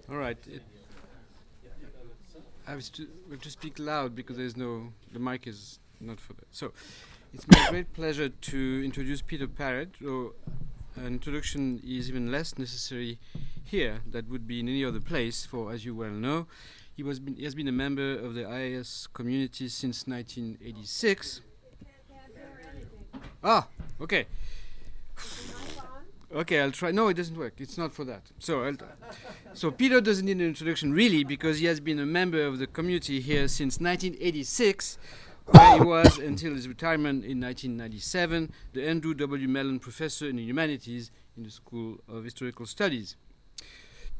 All right. I have to speak loud because the mic is not for that. So, it's my great pleasure to introduce Peter Paret, though an introduction is even less necessary here than would be in any other place, for as you well know, he has been a member of the IAS community since 1986. Ah, okay. Okay, I'll try. No, it doesn't work. It's not for that. So Peter doesn't need an introduction really because he has been a member of the community here since 1986, where he was until his retirement in 1997, the Andrew W. Mellon Professor in the Humanities in the School of Historical Studies.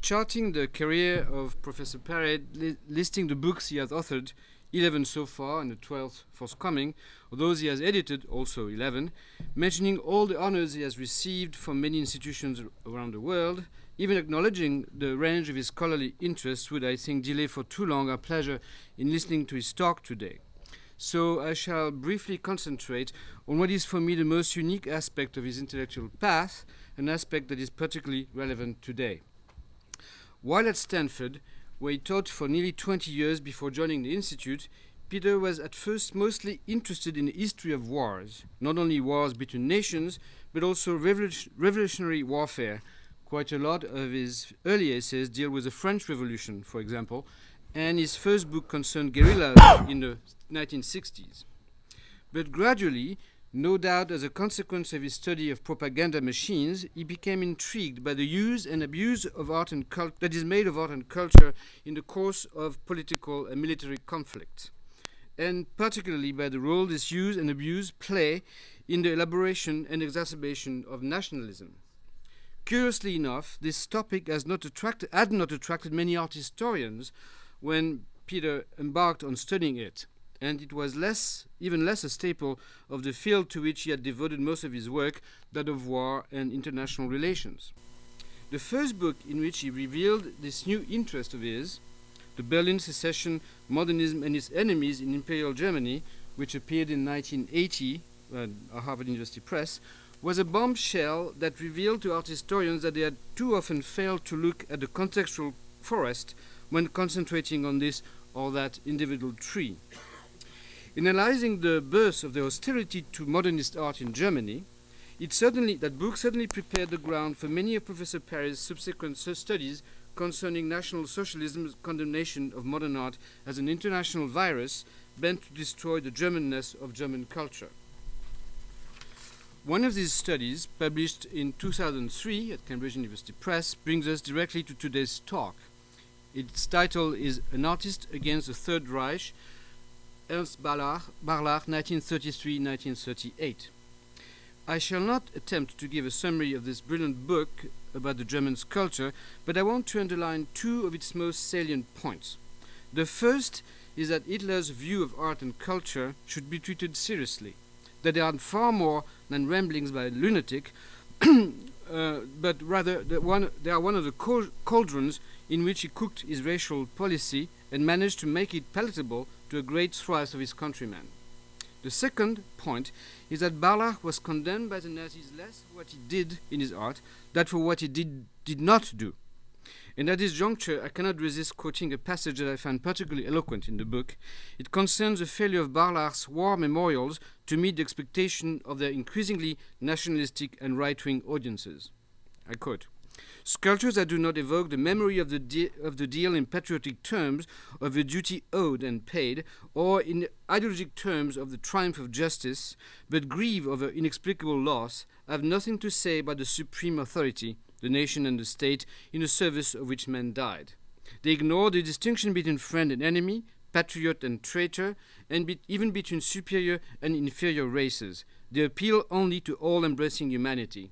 Charting the career of Professor Paret, listing the books he has authored, 11 so far and the 12th forthcoming, those he has edited, also 11, mentioning all the honors he has received from many institutions around the world, even acknowledging the range of his scholarly interests would, I think, delay for too long our pleasure in listening to his talk today. So I shall briefly concentrate on what is for me the most unique aspect of his intellectual path, an aspect that is particularly relevant today. While at Stanford, where he taught for nearly 20 years before joining the Institute, Peter was at first mostly interested in the history of wars, not only wars between nations, but also revolutionary warfare. Quite a lot of his early essays deal with the French Revolution, for example, and his first book concerned guerrillas in the 1960s. But gradually, no doubt as a consequence of his study of propaganda machines, he became intrigued by the use and abuse of art and that is made of art and culture in the course of political and military conflicts, and particularly by the role this use and abuse play in the elaboration and exacerbation of nationalism. Curiously enough, this topic had not attracted many art historians when Peter embarked on studying it, and it was even less a staple of the field to which he had devoted most of his work, that of war and international relations. The first book in which he revealed this new interest of his, The Berlin Secession, Modernism and Its Enemies in Imperial Germany, which appeared in 1980 at Harvard University Press, was a bombshell that revealed to art historians that they had too often failed to look at the contextual forest when concentrating on this or that individual tree. In analyzing the birth of the hostility to modernist art in Germany, that book certainly prepared the ground for many of Professor Paret's subsequent studies concerning National Socialism's condemnation of modern art as an international virus bent to destroy the Germanness of German culture. One of these studies, published in 2003 at Cambridge University Press, brings us directly to today's talk. Its title is An Artist Against the Third Reich, Ernst Barlach, 1933-1938. I shall not attempt to give a summary of this brilliant book about the German's culture, but I want to underline two of its most salient points. The first is that Hitler's view of art and culture should be treated seriously, that they are far more than ramblings by a lunatic, but rather they are one of the cauldrons in which he cooked his racial policy and managed to make it palatable to a great swath of his countrymen. The second point is that Barlach was condemned by the Nazis less for what he did in his art than for what he did not do. And at this juncture, I cannot resist quoting a passage that I find particularly eloquent in the book. It concerns the failure of Barlach's war memorials to meet the expectation of their increasingly nationalistic and right-wing audiences. I quote, "Sculptures that do not evoke the memory of the deal in patriotic terms of the duty owed and paid, or in ideologic terms of the triumph of justice, but grieve over inexplicable loss, have nothing to say about the supreme authority, the nation and the state, in the service of which men died. They ignore the distinction between friend and enemy, patriot and traitor, and even between superior and inferior races. They appeal only to all-embracing humanity.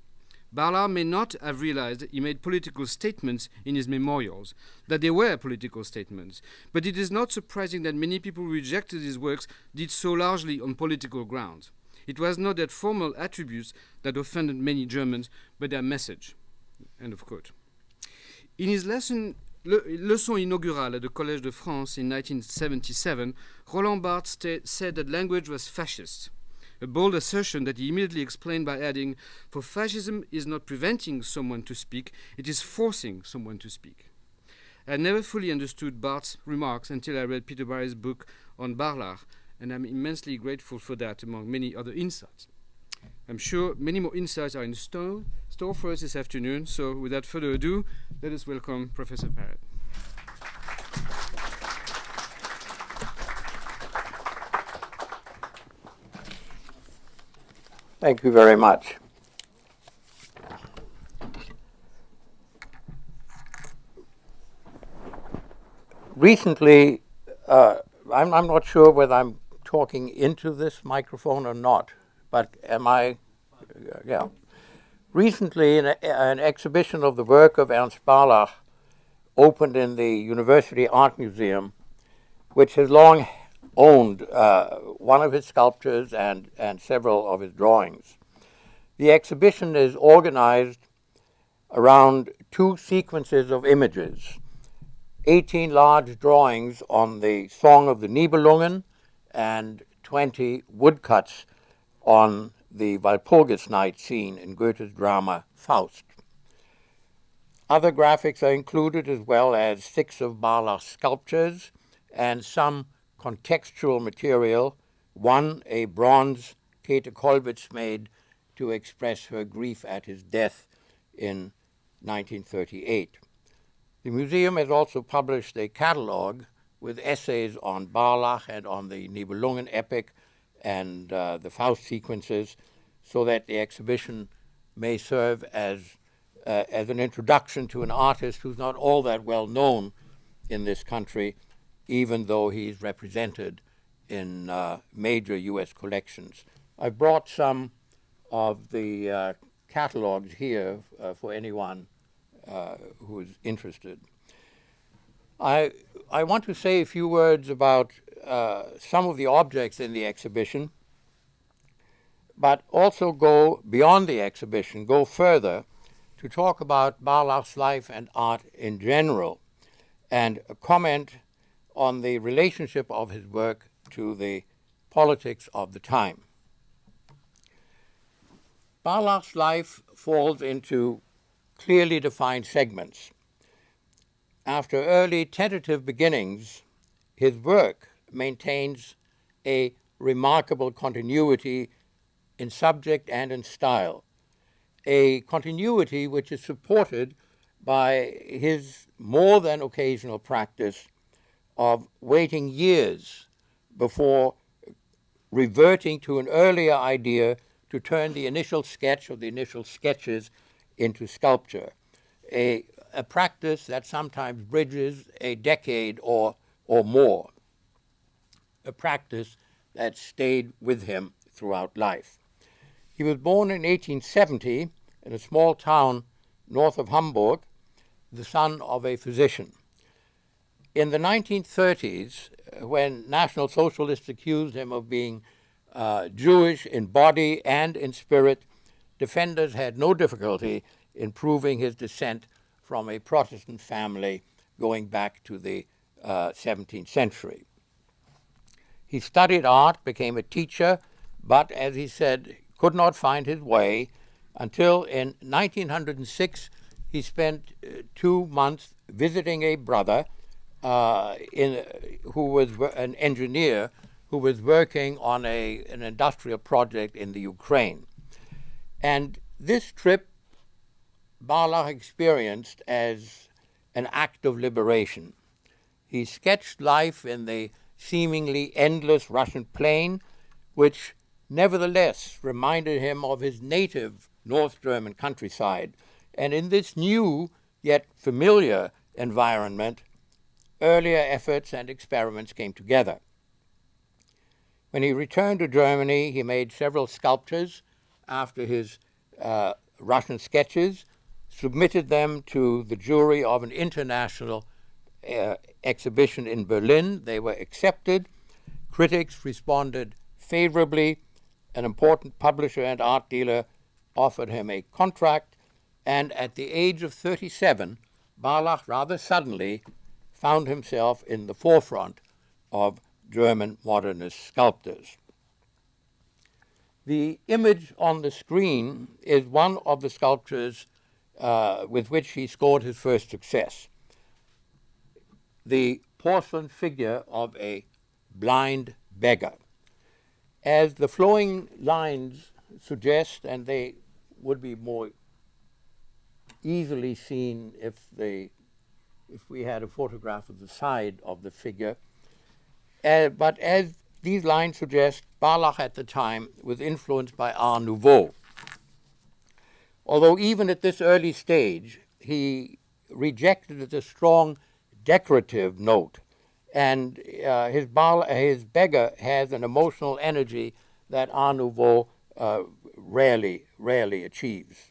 Barlach may not have realized that he made political statements in his memorials, that they were political statements, but it is not surprising that many people who rejected his works did so largely on political grounds. It was not their formal attributes that offended many Germans, but their message." End of quote. In his leçon inaugurale at the Collège de France in 1977, Roland Barthes said that language was fascist. a bold assertion that he immediately explained by adding, "For fascism is not preventing someone to speak, it is forcing someone to speak." I never fully understood Barth's remarks until I read Peter Barret's book on Barlach, and I'm immensely grateful for that, among many other insights. I'm sure many more insights are in store for us this afternoon, so without further ado, let us welcome Professor Paret. Thank you very much. Recently, I'm not sure whether I'm talking into this microphone or not, but am I? Yeah. Recently, an exhibition of the work of Ernst Barlach opened in the University Art Museum, which has long owned one of his sculptures and several of his drawings. The exhibition is organized around two sequences of images, 18 large drawings on the Song of the Nibelungen and 20 woodcuts on the Walpurgis night scene in Goethe's drama Faust. Other graphics are included, as well as 6 of Barlach's sculptures and some contextual material, one a bronze Käthe Kollwitz made to express her grief at his death in 1938. The museum has also published a catalog with essays on Barlach and on the Nibelungen epic and the Faust sequences, so that the exhibition may serve as an introduction to an artist who's not all that well known in this country, even though he's represented in major U.S. collections. I brought some of the catalogs here for anyone who is interested. I want to say a few words about some of the objects in the exhibition, but also go beyond the exhibition, go further to talk about Barlach's life and art in general, and comment on the relationship of his work to the politics of the time. Barlach's life falls into clearly defined segments. After early tentative beginnings, his work maintains a remarkable continuity in subject and in style, a continuity which is supported by his more than occasional practice of waiting years before reverting to an earlier idea to turn the initial sketch or the initial sketches into sculpture, a practice that sometimes bridges a decade or more, a practice that stayed with him throughout life. He was born in 1870 in a small town north of Hamburg, the son of a physician. In the 1930s, when National Socialists accused him of being Jewish in body and in spirit, defenders had no difficulty in proving his descent from a Protestant family going back to the 17th century. He studied art, became a teacher, but, as he said, could not find his way until in 1906 he spent 2 months visiting a brother who was an engineer who was working on an industrial project in the Ukraine. And this trip Barlach experienced as an act of liberation. He sketched life in the seemingly endless Russian plain, which nevertheless reminded him of his native North German countryside. And in this new yet familiar environment, earlier efforts and experiments came together. When he returned to Germany, he made several sculptures after his Russian sketches, submitted them to the jury of an international exhibition in Berlin. They were accepted. Critics responded favorably. An important publisher and art dealer offered him a contract, and at the age of 37, Barlach rather suddenly found himself in the forefront of German modernist sculptors. The image on the screen is one of the sculptures with which he scored his first success. The porcelain figure of a blind beggar. As the flowing lines suggest, and they would be more easily seen if we had a photograph of the side of the figure, but as these lines suggest, Barlach at the time was influenced by Art Nouveau. Although even at this early stage, he rejected the strong decorative note, and his beggar has an emotional energy that Art Nouveau rarely achieves.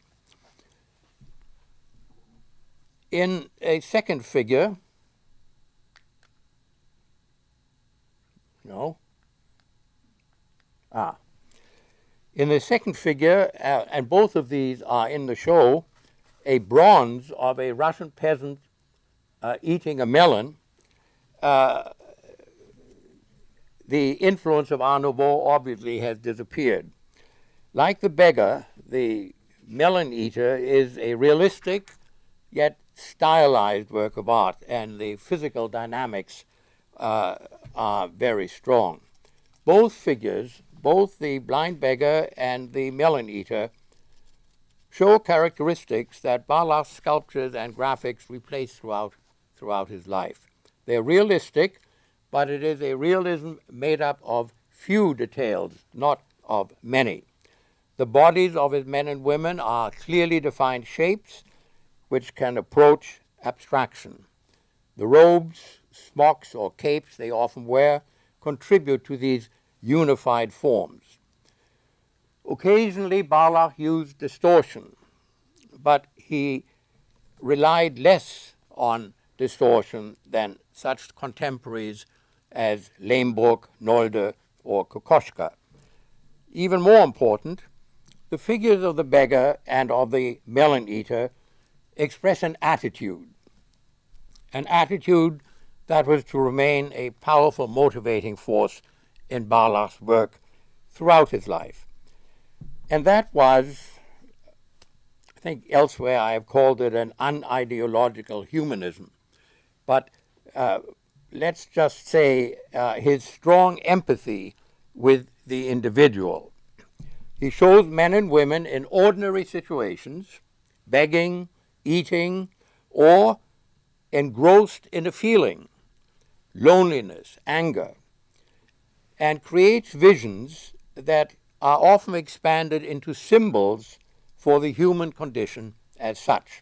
In a second figure, in the second figure, and both of these are in the show, a bronze of a Russian peasant eating a melon. The influence of Art Nouveau obviously has disappeared. Like the beggar, the melon eater is a realistic yet stylized work of art, and the physical dynamics are very strong. Both figures, both the blind beggar and the melon eater, show characteristics that Barlach's sculptures and graphics replaced throughout his life. They're realistic, but it is a realism made up of few details, not of many. The bodies of his men and women are clearly defined shapes which can approach abstraction. The robes, smocks, or capes they often wear contribute to these unified forms. Occasionally, Barlach used distortion, but he relied less on distortion than such contemporaries as Lehmbruck, Nolde, or Kokoschka. Even more important, the figures of the beggar and of the melon eater express an attitude that was to remain a powerful motivating force in Barlach's work throughout his life. And that was, I think elsewhere I have called it an unideological humanism. But let's just say his strong empathy with the individual. He shows men and women in ordinary situations, begging, eating, or engrossed in a feeling, loneliness, anger, and creates visions that are often expanded into symbols for the human condition as such.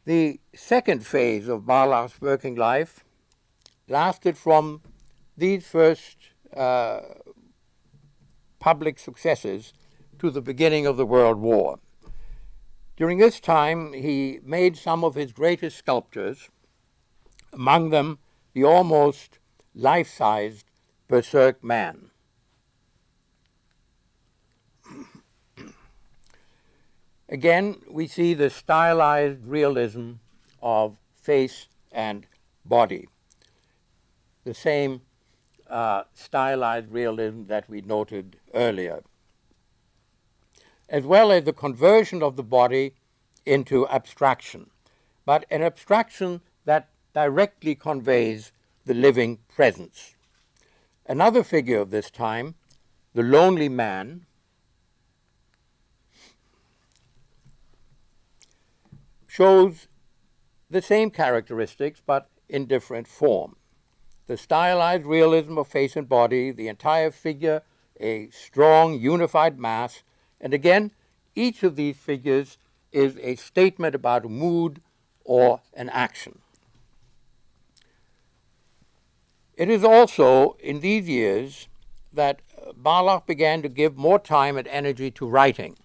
The second phase of Barlach's working life lasted from these first public successes to the beginning of the World War. During this time, he made some of his greatest sculptures, among them the almost life-sized Berserk Man. Again, we see the stylized realism of face and body, the same stylized realism that we noted earlier, as well as the conversion of the body into abstraction, but an abstraction that directly conveys the living presence. Another figure of this time, the lonely man, shows the same characteristics but in different form. The stylized realism of face and body, the entire figure, a strong unified mass, and again, each of these figures is a statement about a mood or an action. It is also in these years that Barlach began to give more time and energy to writing.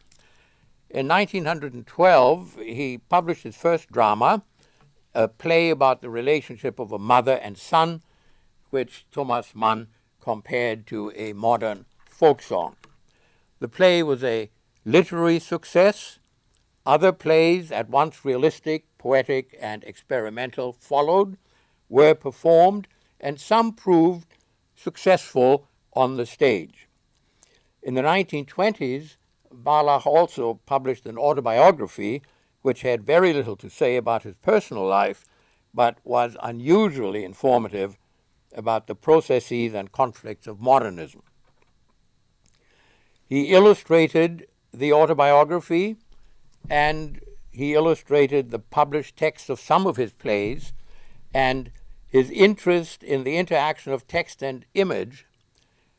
In 1912, he published his first drama, a play about the relationship of a mother and son, which Thomas Mann compared to a modern folk song. The play was a literary success. Other plays, at once realistic, poetic, and experimental, followed, were performed, and some proved successful on the stage. In the 1920s, Barlach also published an autobiography which had very little to say about his personal life, but was unusually informative about the processes and conflicts of modernism. He illustrated the autobiography, and he illustrated the published text of some of his plays, and his interest in the interaction of text and image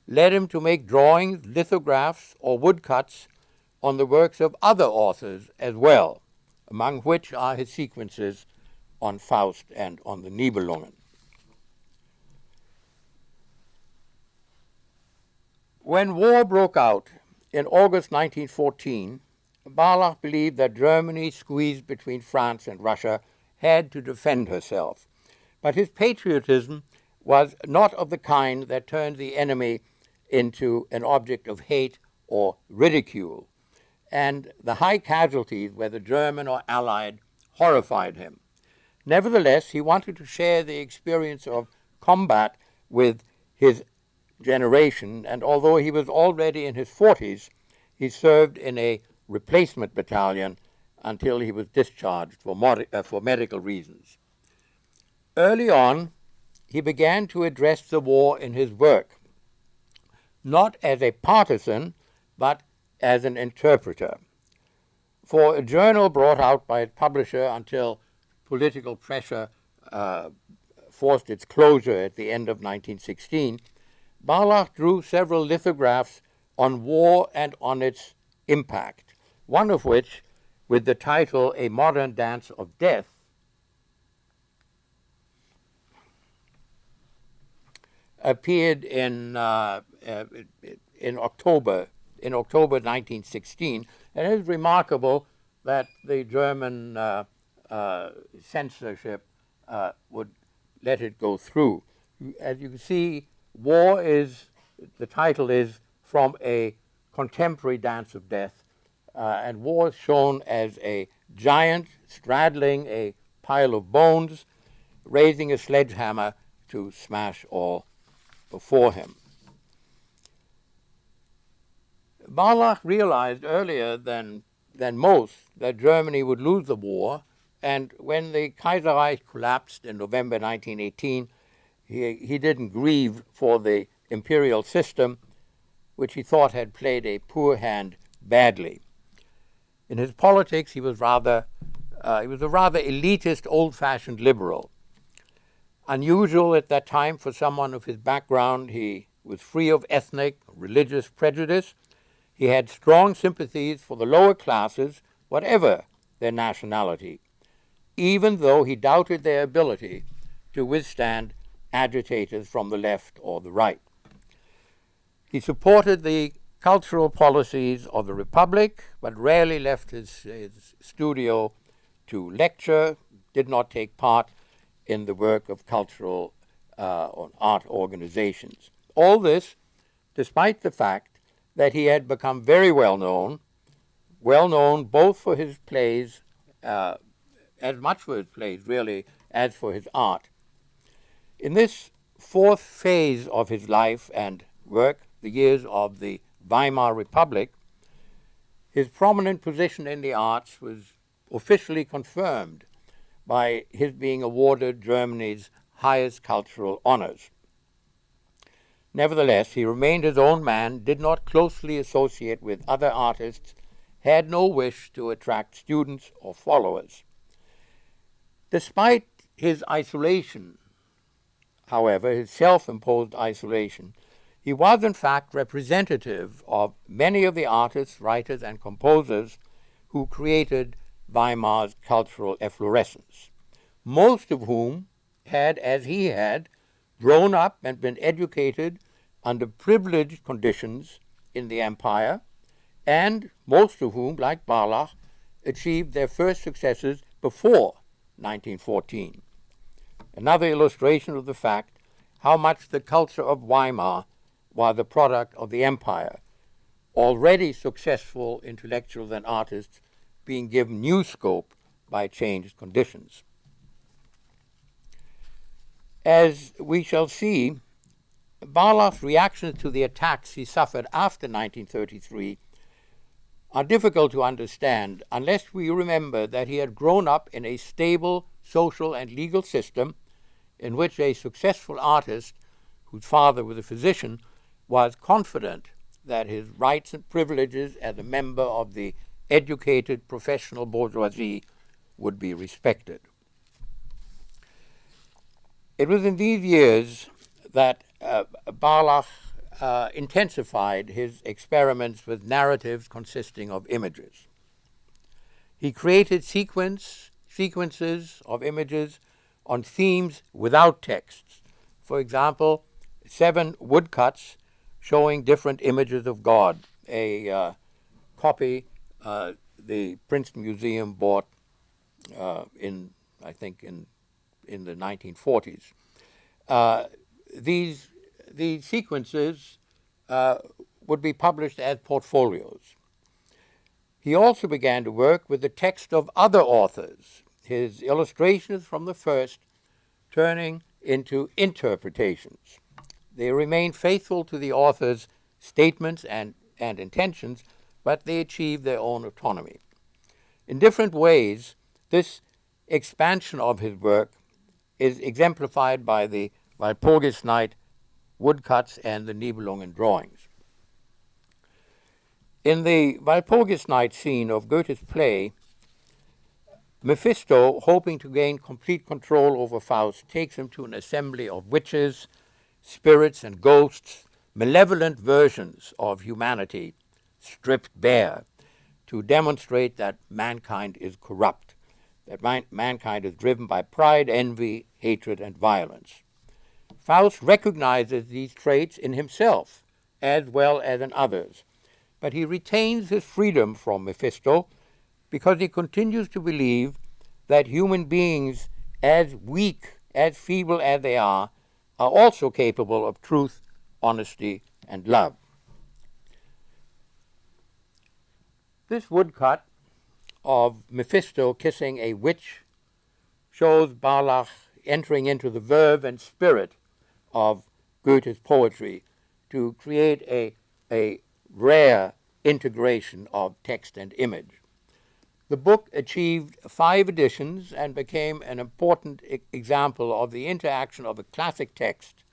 led him to make drawings, lithographs, or woodcuts on the works of other authors as well, among which are his sequences on Faust and on the Nibelungen. When war broke out in August 1914, Barlach believed that Germany, squeezed between France and Russia, had to defend herself. But his patriotism was not of the kind that turned the enemy into an object of hate or ridicule, and the high casualties, whether German or Allied, horrified him. Nevertheless, he wanted to share the experience of combat with his generation, and although he was already in his 40s, he served in a replacement battalion until he was discharged for medical reasons. Early on, he began to address the war in his work, not as a partisan, but as an interpreter. For a journal brought out by its publisher until political pressure forced its closure at the end of 1916, Barlach drew several lithographs on war and on its impact, one of which, with the title A Modern Dance of Death, appeared in October 1916, and it is remarkable that the German censorship would let it go through. As you can see, the title is From a Contemporary Dance of Death, and war is shown as a giant straddling a pile of bones, raising a sledgehammer to smash all before him. Barlach realized earlier than most that Germany would lose the war, and when the Kaiserreich collapsed in November 1918, he didn't grieve for the imperial system, which he thought had played a poor hand badly. In his politics, he was a rather elitist, old-fashioned liberal. Unusual at that time for someone of his background, he was free of ethnic, religious prejudice. He had strong sympathies for the lower classes, whatever their nationality, even though he doubted their ability to withstand agitators from the left or the right. He supported the cultural policies of the Republic, but rarely left his studio to lecture, did not take part in the work of cultural or art organizations. All this despite the fact that he had become very well known both for his plays, as much for his plays really, as for his art. In this fourth phase of his life and work, the years of the Weimar Republic, his prominent position in the arts was officially confirmed by his being awarded Germany's highest cultural honors. Nevertheless, he remained his own man, did not closely associate with other artists, had no wish to attract students or followers. Despite his isolation, however, his self-imposed isolation, he was in fact representative of many of the artists, writers, and composers who created Weimar's cultural efflorescence, most of whom had, as he had, grown up and been educated under privileged conditions in the empire, and most of whom, like Barlach, achieved their first successes before 1914. Another illustration of the fact how much the culture of Weimar was a product of the empire, already successful intellectuals and artists being given new scope by changed conditions. As we shall see, Barlach's reactions to the attacks he suffered after 1933 are difficult to understand unless we remember that he had grown up in a stable social and legal system in which a successful artist, whose father was a physician, was confident that his rights and privileges as a member of the educated professional bourgeoisie would be respected. It was in these years that Barlach intensified his experiments with narratives consisting of images. He created sequences of images on themes without texts. For example, 7 woodcuts showing different images of God, a copy the Princeton Museum bought in the 1940s. These sequences would be published as portfolios. He also began to work with the text of other authors, his illustrations from the first turning into interpretations. They remain faithful to the author's statements and intentions, but they achieve their own autonomy. In different ways, this expansion of his work is exemplified by the Walpurgisnacht woodcuts and the Nibelungen drawings. In the Walpurgisnacht scene of Goethe's play, Mephisto, hoping to gain complete control over Faust, takes him to an assembly of witches, spirits, and ghosts, malevolent versions of humanity, stripped bare, to demonstrate that mankind is corrupt, that mankind is driven by pride, envy, hatred, and violence. Faust recognizes these traits in himself as well as in others, but he retains his freedom from Mephisto because he continues to believe that human beings, as weak, as feeble as they are also capable of truth, honesty, and love. This woodcut of Mephisto kissing a witch shows Barlach entering into the verve and spirit of Goethe's poetry to create a rare integration of text and image. The book achieved 5 editions and became an important example of the interaction of a classic text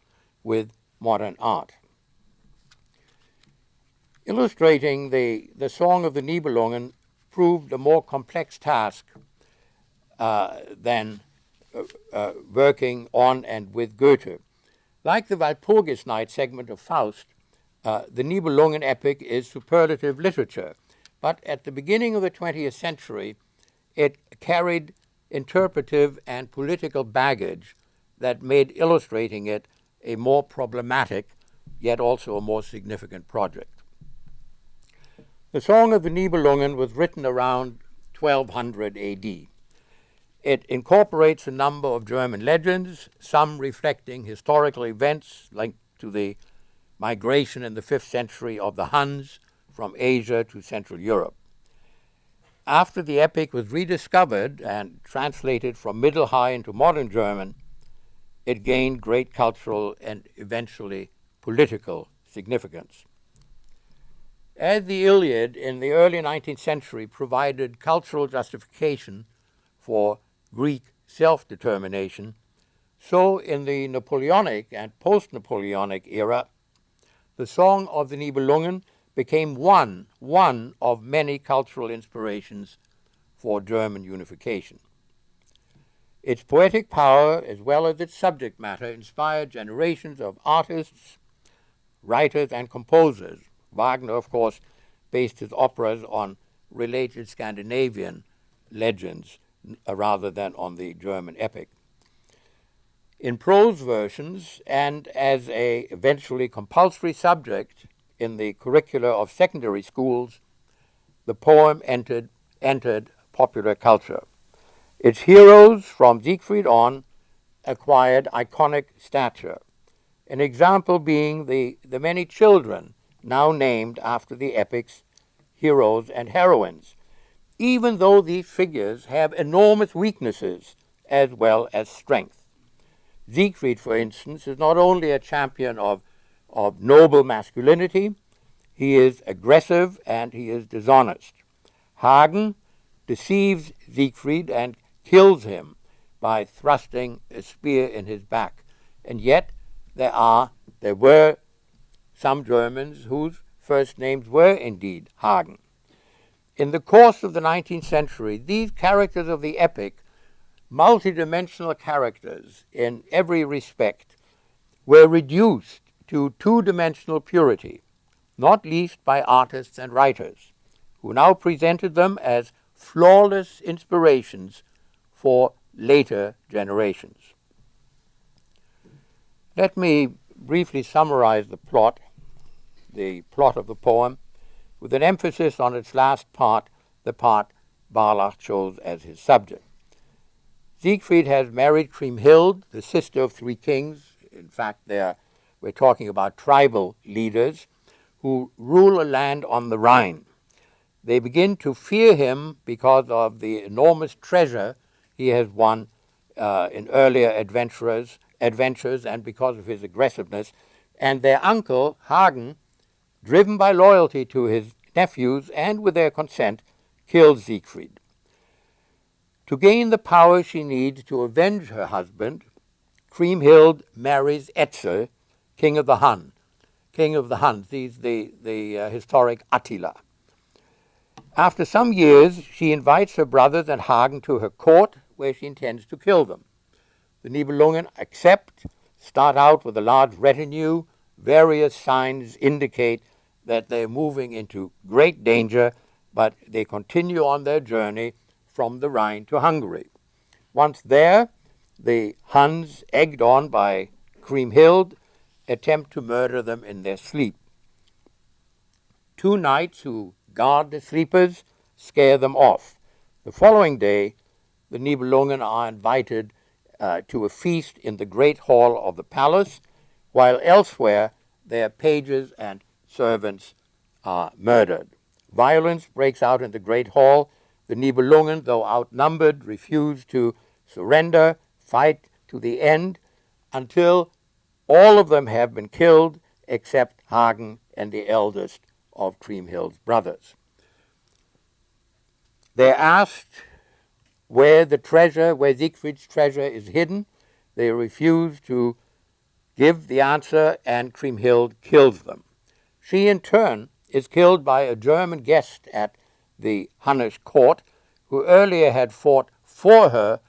with modern art. Illustrating the Song of the Nibelungen proved a more complex task than working on and with Goethe. Like the Walpurgisnacht segment of Faust, the Nibelungen epic is superlative literature, but at the beginning of the 20th century, it carried interpretive and political baggage that made illustrating it a more problematic, yet also a more significant project. The Song of the Nibelungen was written around 1200 AD. It incorporates a number of German legends, some reflecting historical events linked to the migration in the 5th century of the Huns from Asia to Central Europe. After the epic was rediscovered and translated from Middle High into modern German, it gained great cultural and eventually political significance. As the Iliad in the early 19th century provided cultural justification for Greek self-determination, so in the Napoleonic and post-Napoleonic era, the Song of the Nibelungen became one of many cultural inspirations for German unification. Its poetic power, as well as its subject matter, inspired generations of artists, writers, and composers. Wagner, of course, based his operas on related Scandinavian legends rather than on the German epic. In prose versions, and as a eventually compulsory subject in the curricula of secondary schools, the poem entered popular culture. Its heroes, from Siegfried on, acquired iconic stature, an example being the many children now named after the epic's heroes and heroines, even though these figures have enormous weaknesses as well as strength. Siegfried, for instance, is not only a champion of of noble masculinity. He is aggressive and he is dishonest. Hagen deceives Siegfried and kills him by thrusting a spear in his back. And yet there were some Germans whose first names were indeed Hagen. In the course of the 19th century, these characters of the epic, multidimensional characters in every respect, were reduced to two-dimensional purity, not least by artists and writers, who now presented them as flawless inspirations for later generations. Let me briefly summarize the plot of the poem, with an emphasis on its last part, the part Barlach chose as his subject. Siegfried has married Kriemhild, the sister of three kings. In fact, we're talking about tribal leaders who rule a land on the Rhine. They begin to fear him because of the enormous treasure he has won in earlier adventures and because of his aggressiveness. And their uncle, Hagen, driven by loyalty to his nephews and with their consent, kills Siegfried. To gain the power she needs to avenge her husband, Kriemhild marries Etzel, king of the Huns. He's the historic Attila. After some years, she invites her brothers and Hagen to her court, where she intends to kill them. The Nibelungen accept, start out with a large retinue. Various signs indicate that they're moving into great danger, but they continue on their journey from the Rhine to Hungary. Once there, the Huns, egged on by Kriemhild, attempt to murder them in their sleep. Two knights who guard the sleepers scare them off. The following day, the Nibelungen are invited to a feast in the great hall of the palace, while elsewhere their pages and servants are murdered. Violence breaks out in the great hall. The Nibelungen, though outnumbered, refuse to surrender, fight to the end, until all of them have been killed except Hagen and the eldest of Kriemhild's brothers. They're asked where Siegfried's treasure is hidden. They refuse to give the answer, and Kriemhild kills them. She, in turn, is killed by a German guest at the Hunnish court, who earlier had fought for her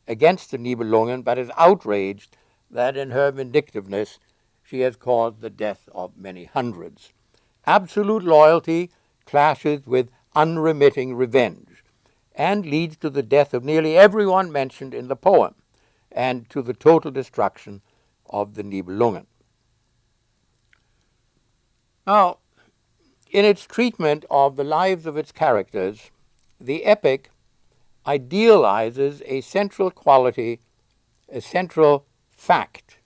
against the Nibelungen, but is outraged that in her vindictiveness she has caused the death of many hundreds. Absolute loyalty clashes with unremitting revenge and leads to the death of nearly everyone mentioned in the poem and to the total destruction of the Nibelungen. Now, in its treatment of the lives of its characters, the epic idealizes a central quality, a central fact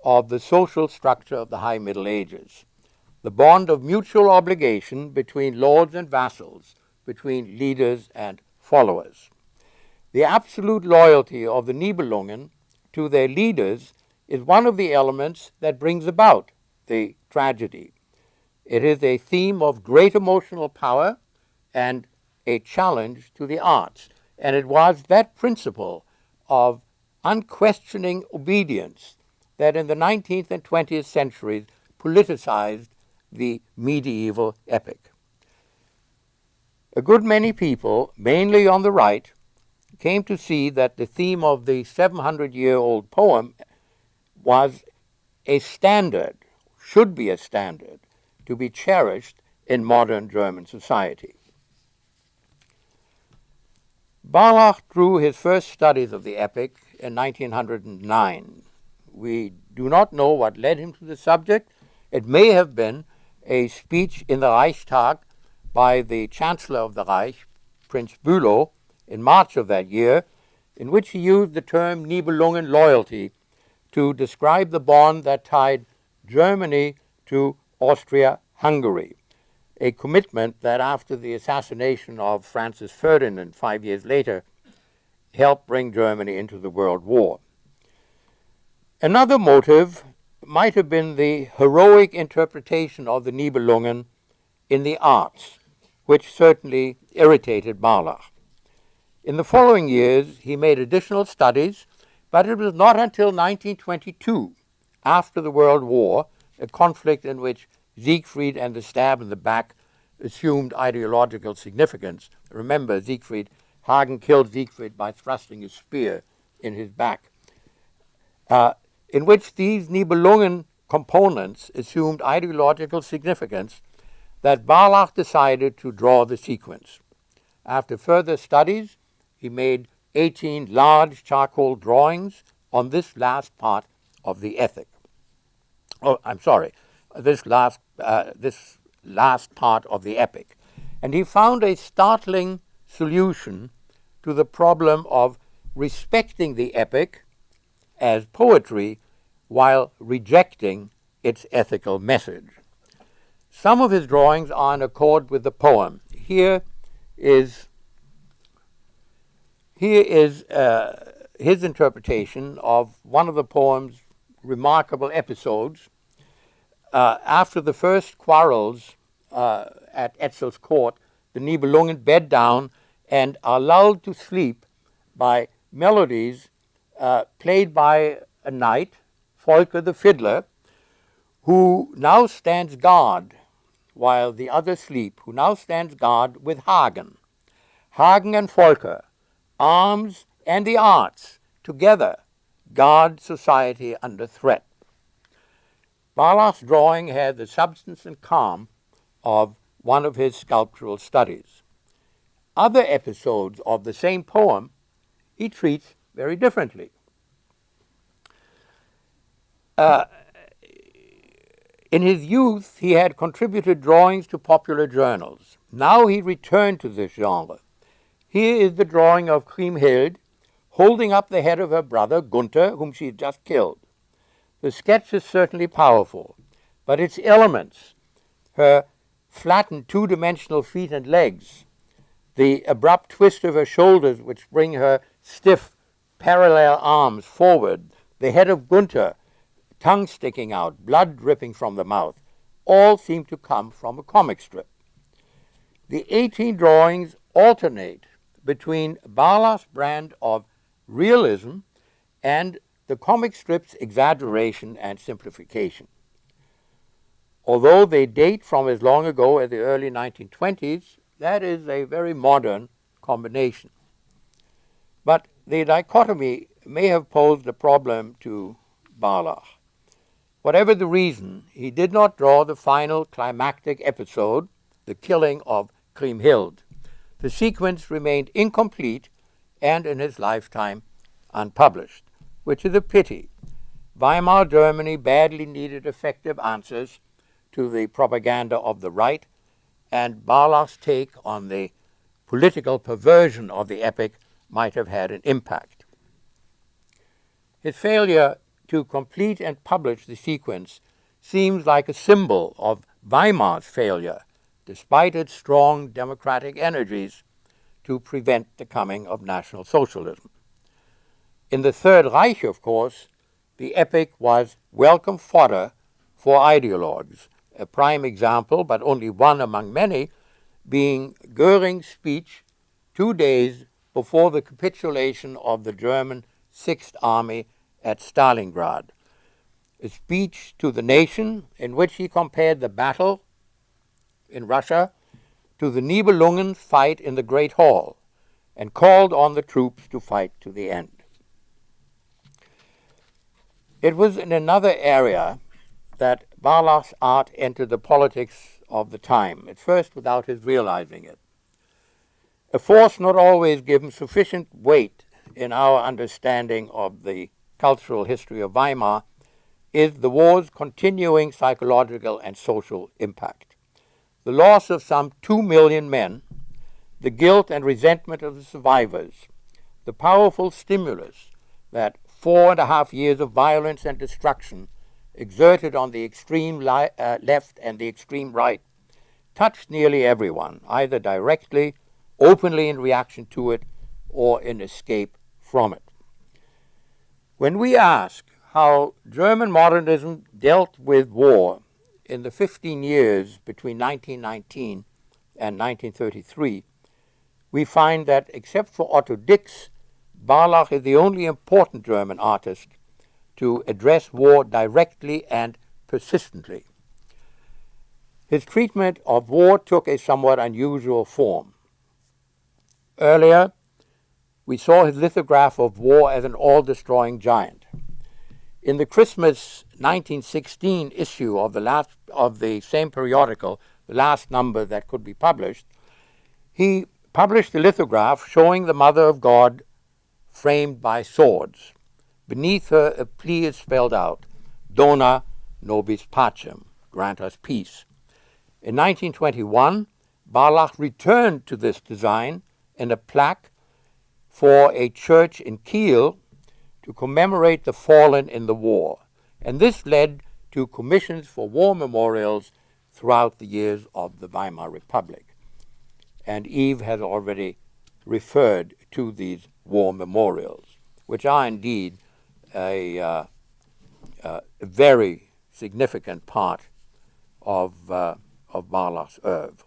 of the social structure of the High Middle Ages, the bond of mutual obligation between lords and vassals, between leaders and followers. The absolute loyalty of the Nibelungen to their leaders is one of the elements that brings about the tragedy. It is a theme of great emotional power and a challenge to the arts. And it was that principle of unquestioning obedience that in the 19th and 20th centuries politicized the medieval epic. A good many people, mainly on the right, came to see that the theme of the 700-year-old poem was a standard, should be a standard, to be cherished in modern German society. Barlach drew his first studies of the epic in 1909. We do not know what led him to the subject. It may have been a speech in the Reichstag by the Chancellor of the Reich, Prince Bülow, in March of that year, in which he used the term Nibelungen loyalty to describe the bond that tied Germany to Austria-Hungary, a commitment that after the assassination of Francis Ferdinand 5 years later helped bring Germany into the World War. Another motive might have been the heroic interpretation of the Nibelungen in the arts, which certainly irritated Barlach. In the following years, he made additional studies, but it was not until 1922, after the World War, a conflict in which Siegfried and the stab in the back assumed ideological significance. Remember, Hagen killed Siegfried by thrusting a spear in his back, in which these Nibelungen components assumed ideological significance, that Barlach decided to draw the sequence. After further studies, he made 18 large charcoal drawings on this last part of the epic. This last part of the epic. And he found a startling solution to the problem of respecting the epic as poetry while rejecting its ethical message. Some of his drawings are in accord with the poem. Here is his interpretation of one of the poem's remarkable episodes. After the first quarrels at Etzel's court, the Nibelungen bed down and are lulled to sleep by melodies played by a knight, Volker the fiddler, who now stands guard while the others sleep, who now stands guard with Hagen. Hagen and Volker, arms and the arts, together guard society under threat. Barlach's drawing had the substance and calm of one of his sculptural studies. Other episodes of the same poem he treats very differently. In his youth, he had contributed drawings to popular journals. Now he returned to this genre. Here is the drawing of Kriemhild holding up the head of her brother, Gunther, whom she had just killed. The sketch is certainly powerful, but its elements, her flattened two-dimensional feet and legs, the abrupt twist of her shoulders which bring her stiff, parallel arms forward, the head of Gunther, tongue sticking out, blood dripping from the mouth, all seem to come from a comic strip. The 18 drawings alternate between Barlach's brand of realism and the comic strip's exaggeration and simplification. Although they date from as long ago as the early 1920s, that is a very modern combination. But the dichotomy may have posed a problem to Barlach. Whatever the reason, he did not draw the final climactic episode, the killing of Kriemhild. The sequence remained incomplete and in his lifetime unpublished, which is a pity. Weimar Germany badly needed effective answers to the propaganda of the right, and Barlach's take on the political perversion of the epic might have had an impact. His failure to complete and publish the sequence seems like a symbol of Weimar's failure, despite its strong democratic energies, to prevent the coming of National Socialism. In the Third Reich, of course, the epic was welcome fodder for ideologues. A prime example, but only one among many, being Göring's speech 2 days before the capitulation of the German Sixth Army at Stalingrad, a speech to the nation in which he compared the battle in Russia to the Nibelungen fight in the Great Hall and called on the troops to fight to the end. It was in another area that Barlach's art entered the politics of the time, at first without his realizing it. A force not always given sufficient weight in our understanding of the cultural history of Weimar is the war's continuing psychological and social impact. The loss of some 2 million men, the guilt and resentment of the survivors, the powerful stimulus that 4.5 years of violence and destruction exerted on the extreme left and the extreme right touched nearly everyone, either directly, openly in reaction to it, or in escape from it. When we ask how German modernism dealt with war in the 15 years between 1919 and 1933, we find that except for Otto Dix, Barlach is the only important German artist to address war directly and persistently. His treatment of war took a somewhat unusual form. Earlier, we saw his lithograph of war as an all-destroying giant. In the Christmas 1916 issue of the same periodical, the last number that could be published, he published a lithograph showing the Mother of God framed by swords. Beneath her, a plea is spelled out, Dona nobis pacem, grant us peace. In 1921, Barlach returned to this design in a plaque for a church in Kiel to commemorate the fallen in the war. And this led to commissions for war memorials throughout the years of the Weimar Republic. And Yves has already referred to these war memorials, which are indeed a very significant part of Barlach's oeuvre.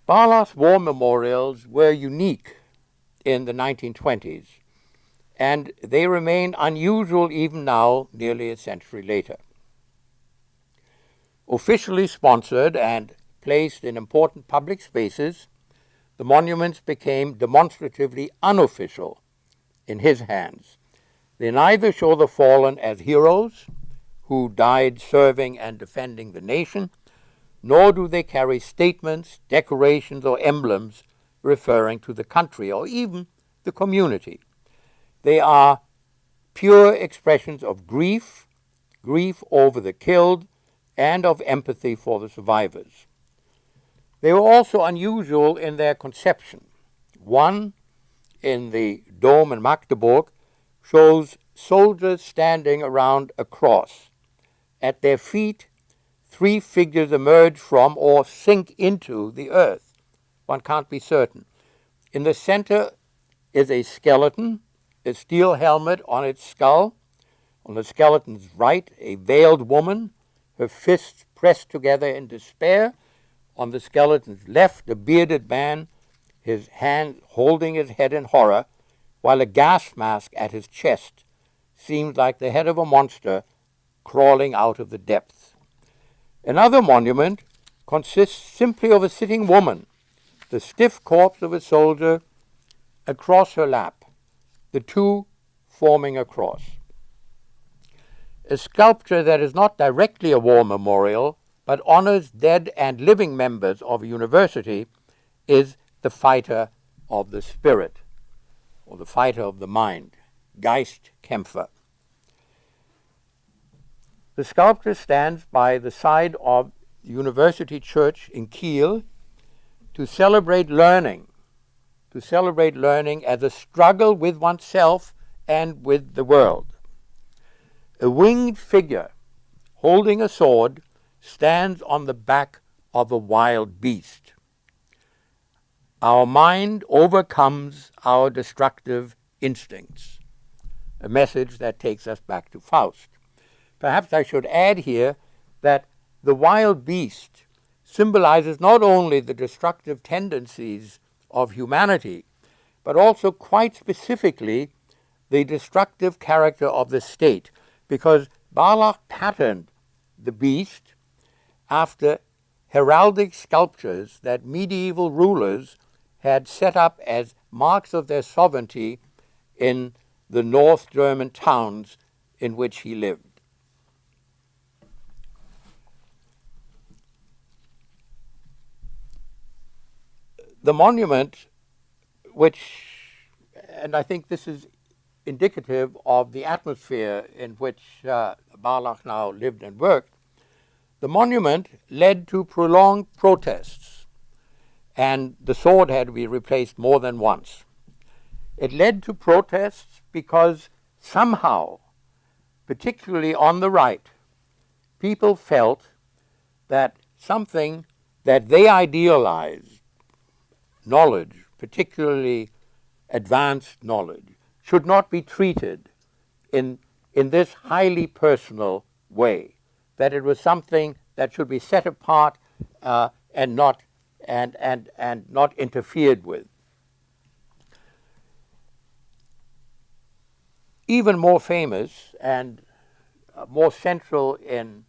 Barlach's war memorials were unique in the 1920s, and they remain unusual even now, nearly a century later. Officially sponsored and placed in important public spaces, the monuments became demonstratively unofficial in his hands. They neither show the fallen as heroes who died serving and defending the nation, nor do they carry statements, decorations, or emblems referring to the country or even the community. They are pure expressions of grief over the killed, and of empathy for the survivors. They were also unusual in their conception. One, in the Dome in Magdeburg, shows soldiers standing around a cross. At their feet, three figures emerge from or sink into the earth. One can't be certain. In the center is a skeleton, a steel helmet on its skull. On the skeleton's right, a veiled woman, her fists pressed together in despair. On the skeleton's left, a bearded man, his hand holding his head in horror, while a gas mask at his chest seems like the head of a monster crawling out of the depths. Another monument consists simply of a sitting woman, the stiff corpse of a soldier across her lap, the two forming a cross. A sculpture that is not directly a war memorial, but honors dead and living members of a university, is the fighter of the spirit, or the fighter of the mind, Geistkämpfer. The sculptor stands by the side of the University Church in Kiel to celebrate learning as a struggle with oneself and with the world. A winged figure holding a sword stands on the back of a wild beast. Our mind overcomes our destructive instincts, a message that takes us back to Faust. Perhaps I should add here that the wild beast symbolizes not only the destructive tendencies of humanity, but also quite specifically the destructive character of the state, because Barlach patterned the beast after heraldic sculptures that medieval rulers had set up as marks of their sovereignty in the North German towns in which he lived. The monument, and I think this is indicative of the atmosphere in which Barlach now lived and worked, the monument led to prolonged protests, and the sword had to be replaced more than once. It led to protests because somehow, particularly on the right, people felt that something that they idealized, knowledge, particularly advanced knowledge, should not be treated in this highly personal way, that it was something that should be set apart and not interfered with. Even more famous and more central in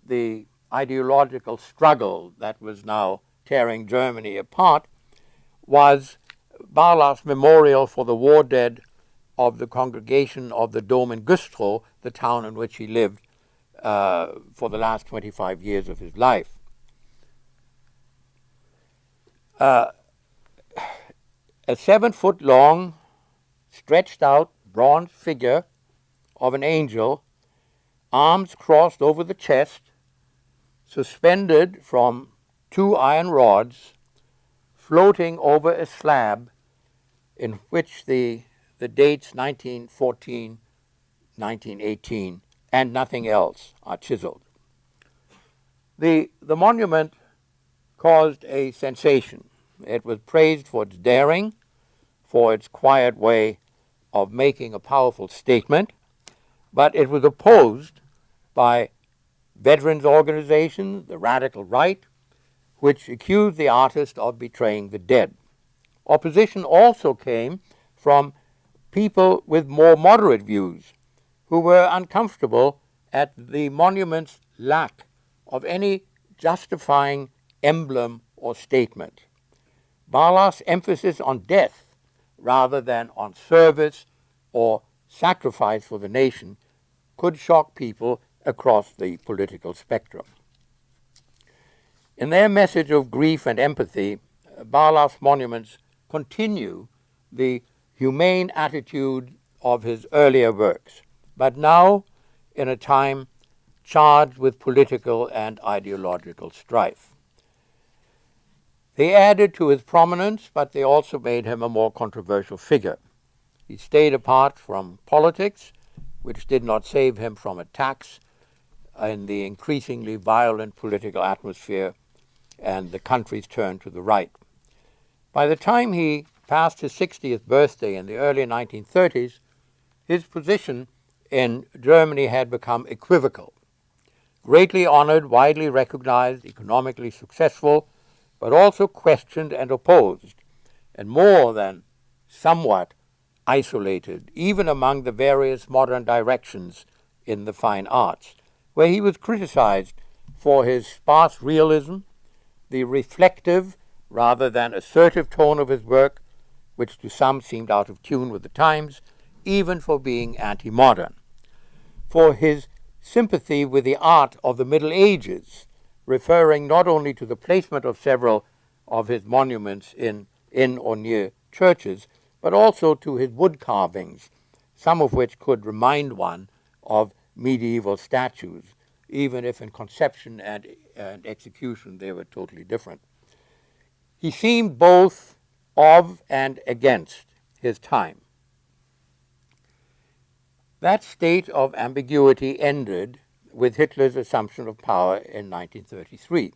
the ideological struggle that was now tearing Germany apart was Barlach's memorial for the war dead of the congregation of the Dom in Güstrow, the town in which he lived for the last 25 years of his life. A 7-foot-long, stretched-out bronze figure of an angel, arms crossed over the chest, suspended from 2 iron rods, floating over a slab in which the dates 1914, 1918, and nothing else are chiseled. The monument caused a sensation. It was praised for its daring, for its quiet way of making a powerful statement, but it was opposed by veterans organizations, the radical right, which accused the artist of betraying the dead. Opposition also came from people with more moderate views who were uncomfortable at the monument's lack of any justifying emblem or statement. Barlach's emphasis on death rather than on service or sacrifice for the nation could shock people across the political spectrum. In their message of grief and empathy, Barlach's monuments continue the humane attitude of his earlier works, but now in a time charged with political and ideological strife. They added to his prominence, but they also made him a more controversial figure. He stayed apart from politics, which did not save him from attacks in the increasingly violent political atmosphere and the country's turn to the right. By the time he passed his 60th birthday in the early 1930s, his position in Germany had become equivocal. Greatly honored, widely recognized, economically successful, but also questioned and opposed, and more than somewhat isolated, even among the various modern directions in the fine arts, where he was criticized for his sparse realism, the reflective rather than assertive tone of his work, which to some seemed out of tune with the times, even for being anti-modern, for his sympathy with the art of the Middle Ages, referring not only to the placement of several of his monuments in or near churches, but also to his wood carvings, some of which could remind one of medieval statues, even if in conception and execution they were totally different. He seemed both of and against his time. That state of ambiguity ended with Hitler's assumption of power in 1933.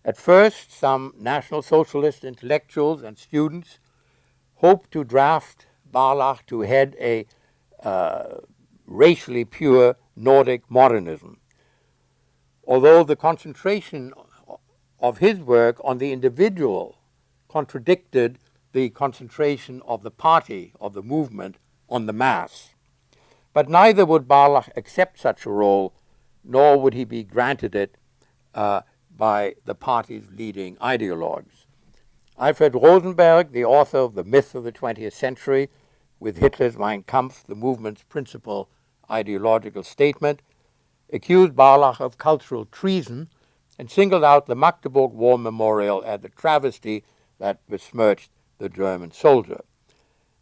At first, some National Socialist intellectuals and students hoped to draft Barlach to head a racially pure Nordic modernism, although the concentration of his work on the individual contradicted the concentration of the party, of the movement, on the mass. But neither would Barlach accept such a role, nor would he be granted it by the party's leading ideologues. Alfred Rosenberg, the author of The Myth of the 20th Century, with Hitler's Mein Kampf, the movement's principal ideological statement, accused Barlach of cultural treason and singled out the Magdeburg War Memorial as the travesty that besmirched the German soldier.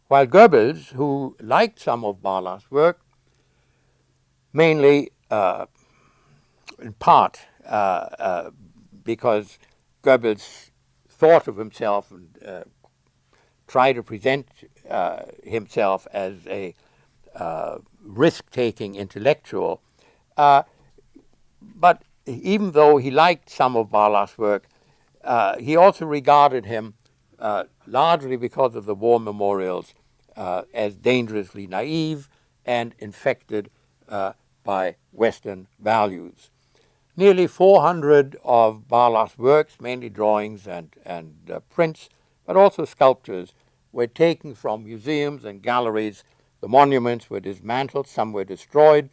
While Goebbels, who liked some of Barlach's work, mainly in part because Goebbels thought of himself and tried to present himself as a risk-taking intellectual, but even though he liked some of Barlach's work, he also regarded him, largely because of the war memorials, as dangerously naive and infected by Western values. Nearly 400 of Barlach's works, mainly drawings and prints, but also sculptures, were taken from museums and galleries. The monuments were dismantled, some were destroyed.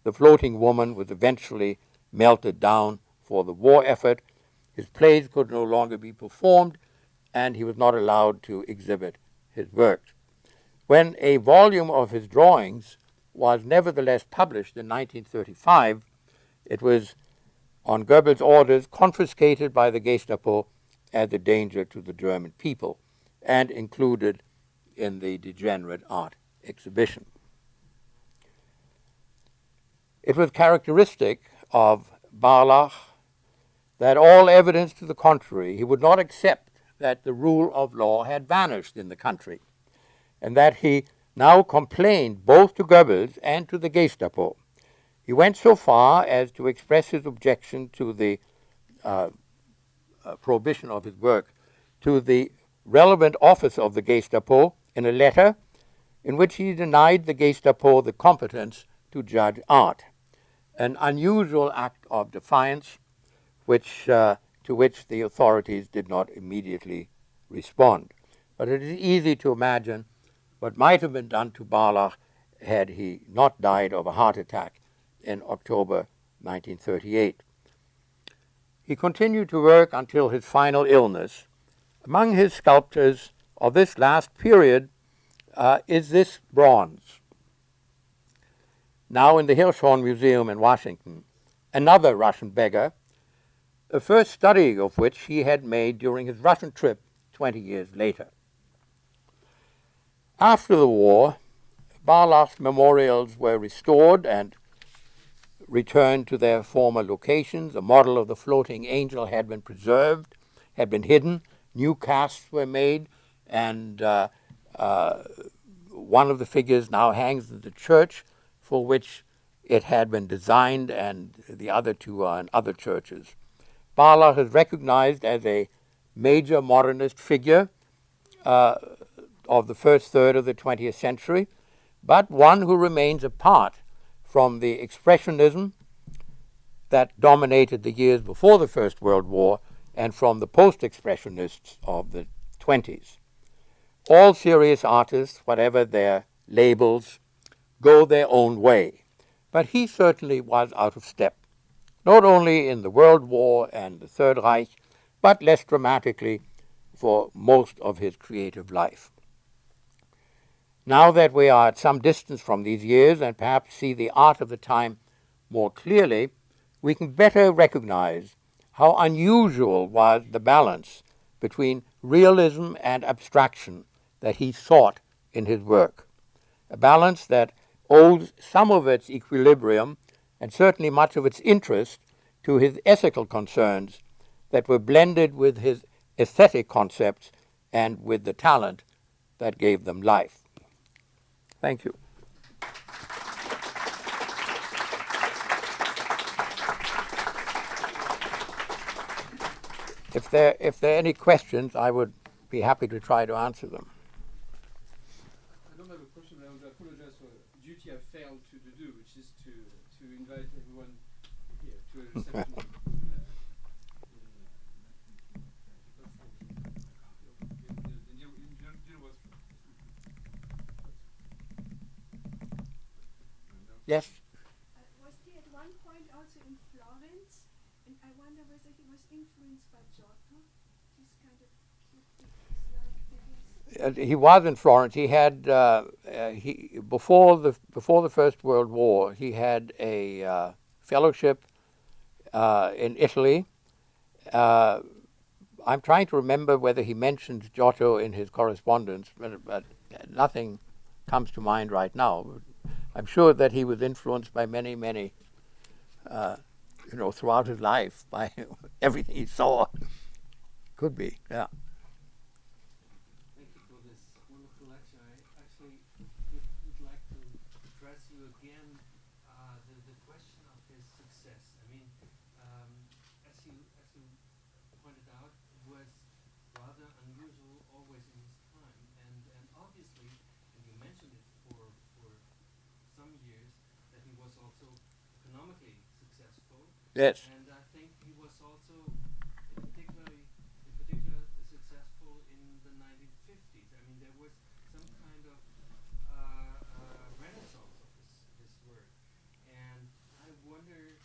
The floating woman was eventually melted down for the war effort. His plays could no longer be performed, and he was not allowed to exhibit his works. When a volume of his drawings was nevertheless published in 1935, it was on Goebbels' orders confiscated by the Gestapo as a danger to the German people and included in the Degenerate Art Exhibition. It was characteristic of Barlach that all evidence to the contrary, he would not accept that the rule of law had vanished in the country, and that he now complained both to Goebbels and to the Gestapo. He went so far as to express his objection to the prohibition of his work to the relevant office of the Gestapo in a letter in which he denied the Gestapo the competence to judge art, an unusual act of defiance to which the authorities did not immediately respond. But it is easy to imagine what might have been done to Barlach had he not died of a heart attack in October 1938. He continued to work until his final illness. Among his sculptures of this last period is this bronze, now in the Hirshhorn Museum in Washington, another Russian beggar, the first study of which he had made during his Russian trip 20 years later. After the war, Barlach's memorials were restored and returned to their former locations. A model of the floating angel had been preserved, had been hidden. New casts were made, and one of the figures now hangs in the church for which it had been designed, and the other two are in other churches. Barlach is recognized as a major modernist figure of the first third of the 20th century, but one who remains apart from the expressionism that dominated the years before the First World War and from the post-expressionists of the 20s. All serious artists, whatever their labels, go their own way, but he certainly was out of step, not only in the World War and the Third Reich, but less dramatically for most of his creative life. Now that we are at some distance from these years and perhaps see the art of the time more clearly, we can better recognize how unusual was the balance between realism and abstraction that he sought in his work, a balance that owes some of its equilibrium and certainly much of its interest to his ethical concerns that were blended with his aesthetic concepts and with the talent that gave them life. Thank you. If there are any questions, I would be happy to try to answer them. I don't have a question, but I would apologize for a duty I failed to do, which is to invite everyone here to a reception. Yes? Was he at one point also in Florence? And I wonder whether he was influenced by Giotto, this kind of cute figures. He was in Florence. He had before the First World War, he had a fellowship in Italy. I'm trying to remember whether he mentioned Giotto in his correspondence, but nothing comes to mind right now. I'm sure that he was influenced by many, throughout his life by everything he saw. Could be, yeah. Thank you for this wonderful lecture. I actually would like to address you again the question of his success. I mean, as you pointed out, it was rather unusual always in his time, and obviously, and you mentioned it for was also economically successful. Yes. And I think he was also in particular successful in the 1950s. I mean, there was some kind of renaissance of his work. And I wonder if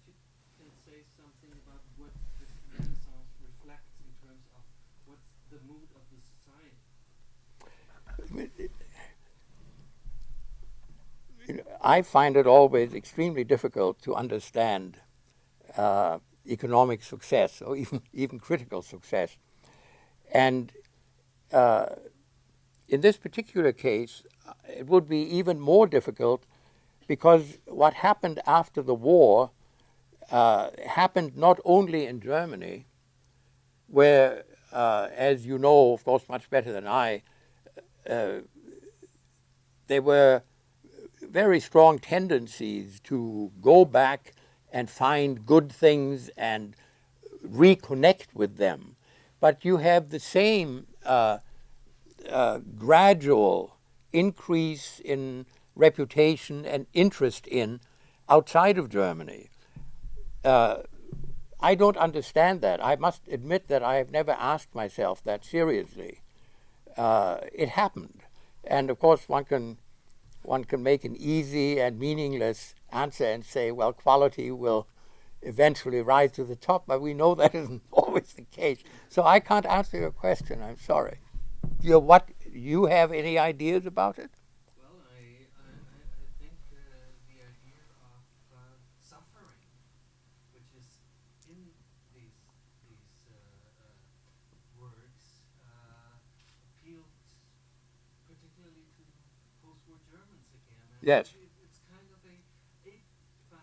you can say something about what this renaissance reflects in terms of what's the mood of the society. I find it always extremely difficult to understand economic success or even critical success. And in this particular case, it would be even more difficult because what happened after the war happened not only in Germany, where, as you know, of course, much better than I, there were very strong tendencies to go back and find good things and reconnect with them. But you have the same gradual increase in reputation and interest in outside of Germany. I don't understand that. I must admit that I have never asked myself that seriously. It happened. And of course one can make an easy and meaningless answer and say, well, quality will eventually rise to the top, but we know that isn't always the case. So I can't answer your question, I'm sorry. You have any ideas about it? Well, I think the idea of suffering, which is in these works, appealed particularly to post-war Germans again. And Yes. it's kind of if I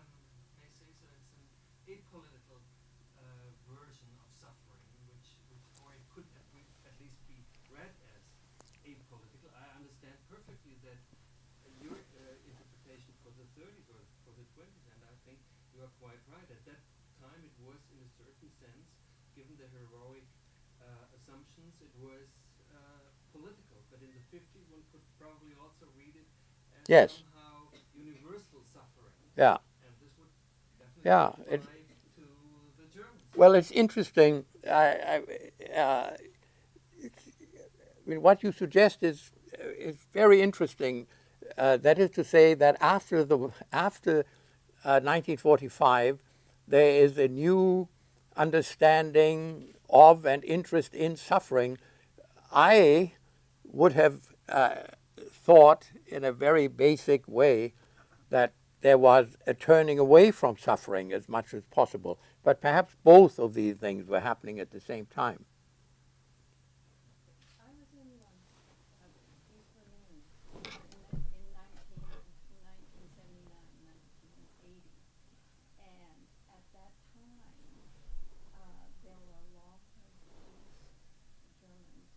may say so, it's an apolitical version of suffering, or it could at least be read as apolitical. I understand perfectly that your interpretation for the 30s or for the 20s, and I think you are quite right. At that time, it was, in a certain sense, given the heroic assumptions, it was political. But in the 50s, one could probably also read it as Yes. somehow universal suffering. Yeah. And this would definitely Yeah, apply to the Germans. Well, it's interesting. What you suggest is very interesting. That is to say that after 1945, there is a new understanding of and interest in suffering. I would have thought, in a very basic way, that there was a turning away from suffering as much as possible. But perhaps both of these things were happening at the same time. I was in East Berlin in 1979, 1980, and at that time there were a lot of East Germans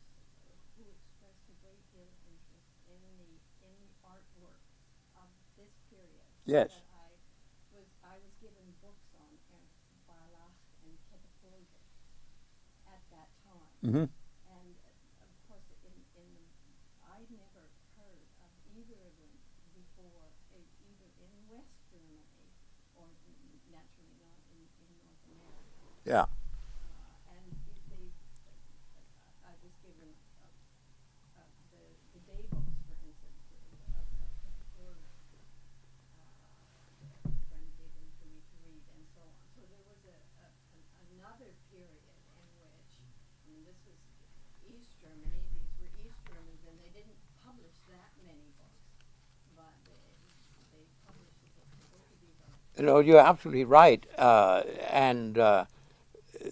who expressed a great deal of interest in the artwork of this period. Yes. So that I was given books on Ernst Barlach and at that time. Mm-hmm. And of course, I'd never heard of either of them before, either in West Germany or naturally not in North America. Yeah. And I was given the day books, for instance, of Order. A friend gave them to me to read, and so on. So there was another period in which, I mean, this was East Germany. These were East Germans, and they didn't publish that many books, but they published the books. Both of these are. No, you're absolutely right. And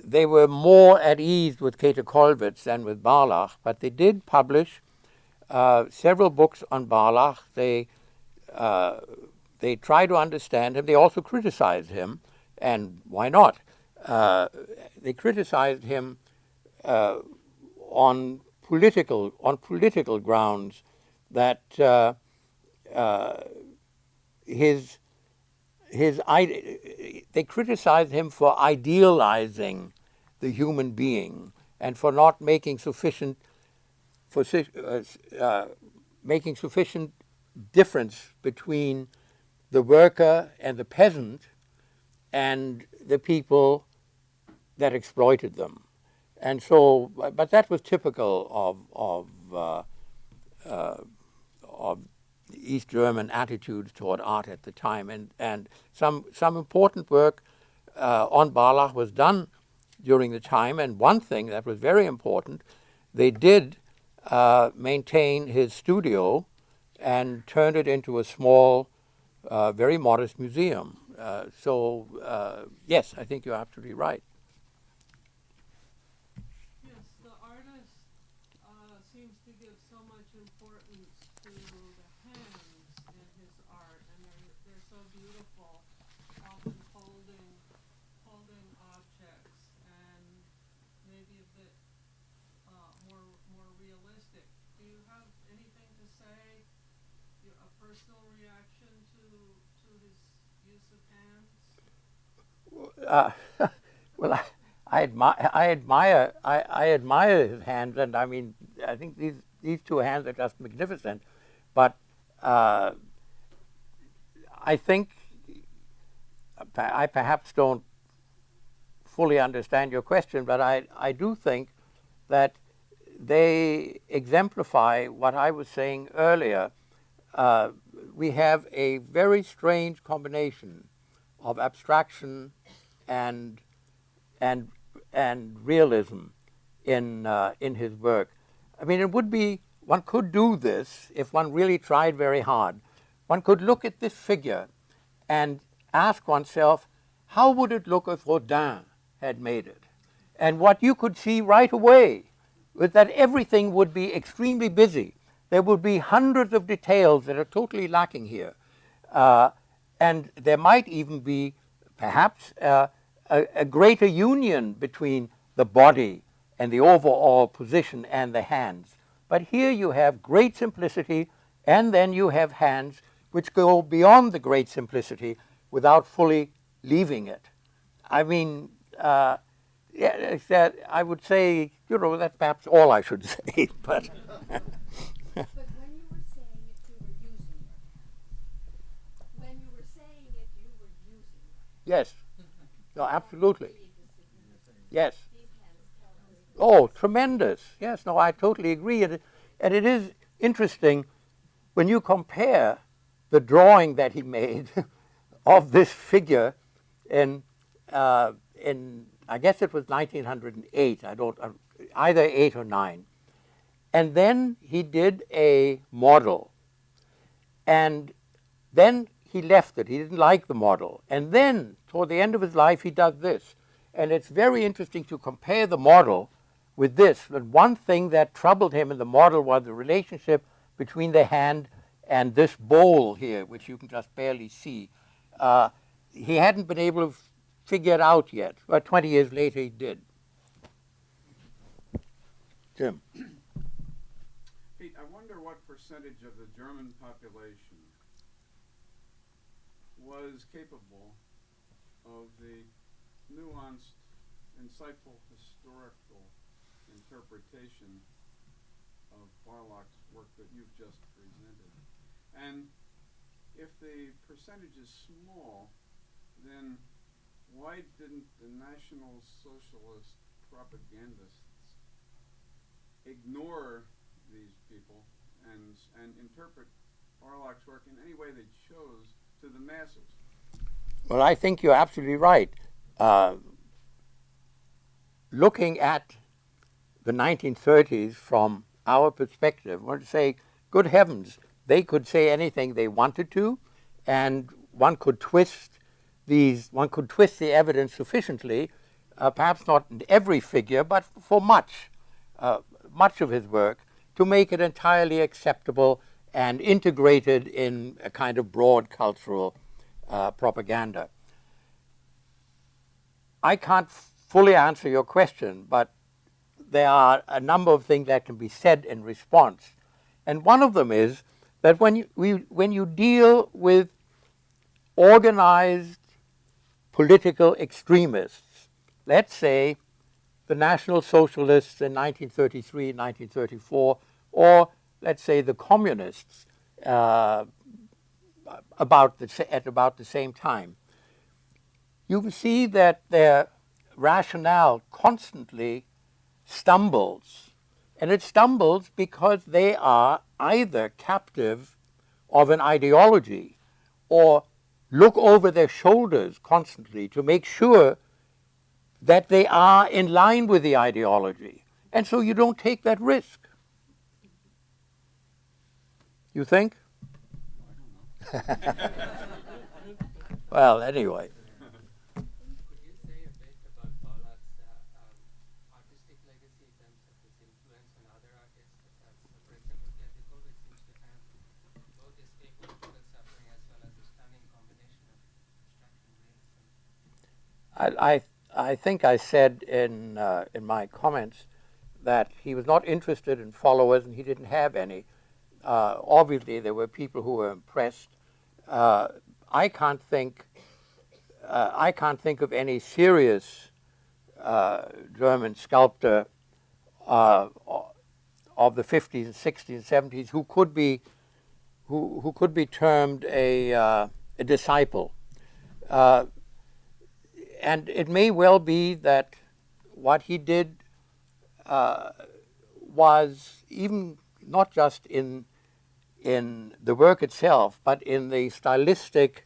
they were more at ease with Käthe Kollwitz than with Barlach, but they did publish several books on Barlach. They tried to understand him. They also criticized him, and why not? They criticized him on political grounds, that they criticized him for idealizing the human being and for not making sufficient difference between the worker and the peasant and the people that exploited them. And so, but that was typical of East German attitudes toward art at the time. And some important work on Barlach was done during the time. And one thing that was very important, they did maintain his studio and turned it into a small, very modest museum. Yes, I think you're absolutely right. Yes, the artist seems to give so much importance to the hands in his art, and they're so beautiful, often holding objects, and maybe a bit more realistic. Do you have anything to say? A personal reaction to his use of hands? Well, I admire his hands, and I mean, I think these two hands are just magnificent. But I think I perhaps don't fully understand your question, but I do think that they exemplify what I was saying earlier. We have a very strange combination of abstraction and realism in his work. I mean, one could do this if one really tried very hard. One could look at this figure and ask oneself, how would it look if Rodin had made it? And what you could see right away was that everything would be extremely busy. There would be hundreds of details that are totally lacking here. And there might even be perhaps a greater union between the body and the overall position and the hands. But here you have great simplicity, and then you have hands which go beyond the great simplicity without fully leaving it. I mean, I would say, that's perhaps all I should say. But But when you were saying it, you were using your hands. When you were saying it, you were using your hands. yes, no, absolutely. Read the significance. Yes. These hands tell us. Oh, tremendous. Yes, no, I totally agree. And it is interesting when you compare the drawing that he made of this figure in I guess it was 1908, either 8 or 9. And then he did a model. And then he left it. He didn't like the model. And then, toward the end of his life, he does this. And it's very interesting to compare the model with this. And one thing that troubled him in the model was the relationship between the hand and this bowl here, which you can just barely see. He hadn't been able to figure it out yet, but 20 years later he did. Jim. Pete, I wonder what percentage of the German population was capable of the nuanced, insightful, historical interpretation of Barlach's work that you've just presented. And if the percentage is small, then why didn't the National Socialist propagandists ignore these people and interpret Barlach's work in any way they chose to the masses? Well, I think you're absolutely right. Looking at the 1930s from our perspective, I want to say, good heavens, they could say anything they wanted to, and one could twist the evidence sufficiently, perhaps not in every figure, but for much of his work, to make it entirely acceptable and integrated in a kind of broad cultural propaganda. I can't fully answer your question, but there are a number of things that can be said in response. And one of them is that when you deal with organized political extremists, let's say the National Socialists in 1933, 1934, or let's say the communists at about the same time. You can see that their rationale constantly stumbles. And it stumbles because they are either captive of an ideology or look over their shoulders constantly to make sure that they are in line with the ideology. And so you don't take that risk. You think? Well, anyway. Could you say a bit about Barlach's artistic legacy in terms of his influence on other artists? For example, Giotto seems to have both his staple of suffering as well as a stunning combination of abstraction and realism. I think I said in my comments that he was not interested in followers and he didn't have any. Obviously, there were people who were impressed. I can't think of any serious German sculptor of the 50s and 60s and 70s who could be termed a disciple. And it may well be that what he did was even not just in the work itself, but in the stylistic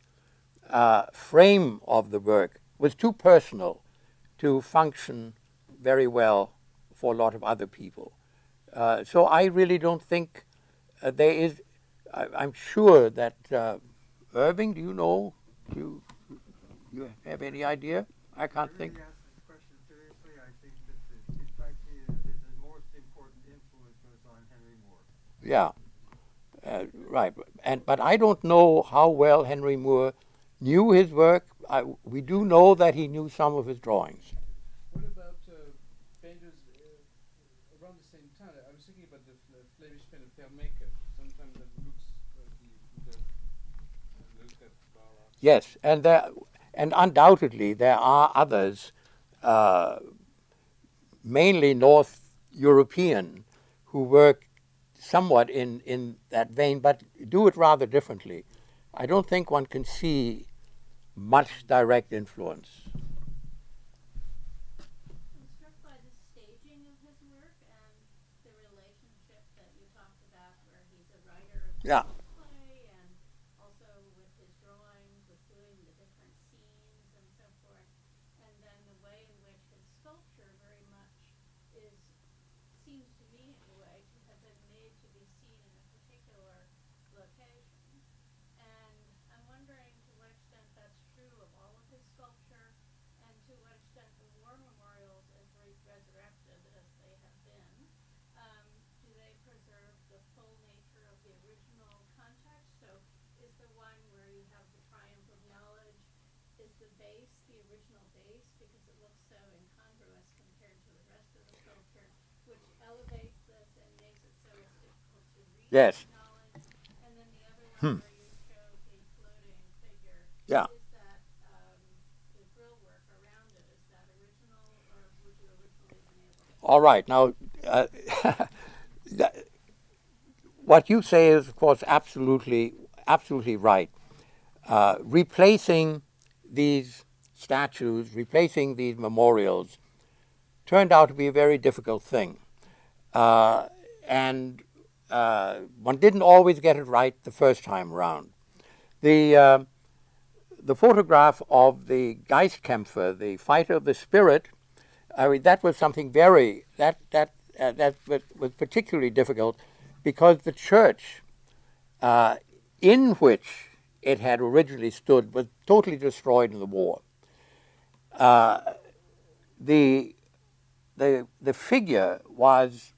frame of the work, was too personal to function very well for a lot of other people. So I really don't think there is. I'm sure that Irving, do you know? Do you have any idea? I can't think. Really ask this question seriously. I think that it strikes me that his most important influence was on Henry Moore. Yeah, right. But I don't know how well Henry Moore knew his work. We do know that he knew some of his drawings. What about painters around the same time? I was thinking about the Flemish painter Vermeer. Sometimes that looks like he would have looked at Barlach. Yes, and undoubtedly there are others, mainly North European, who work somewhat in that vein, but do it rather differently. I don't think one can see much direct influence. I'm struck by the staging of his work and the relationship that you talked about, where he's a writer of Yeah. play and also with his drawings, with doing the different scenes and so forth, and then the way in which his sculpture very much seems to me anyway to have been made to be seen in a particular location. And I'm wondering to what extent that's true of all of his sculpture, and to what extent the war memorials, as resurrected as they have been, do they preserve the full nature of the original context? So is the one where you have the triumph of knowledge, is the base the original base because it looks so incongruous compared to the rest of the sculpture, which elevates this and makes it so it's difficult to read Yes. knowledge? And then the other one where you show the floating figure, Yeah. is that the grill work around it, is that original, or would you originally been able to? All right. Now, what you say is, of course, absolutely right. Replacing these statues, replacing these memorials, turned out to be a very difficult thing. And one didn't always get it right the first time around. The photograph of the Geistkämpfer, the fighter of the spirit, I mean, that was something that was particularly difficult because the church in which it had originally stood was totally destroyed in the war. The figure was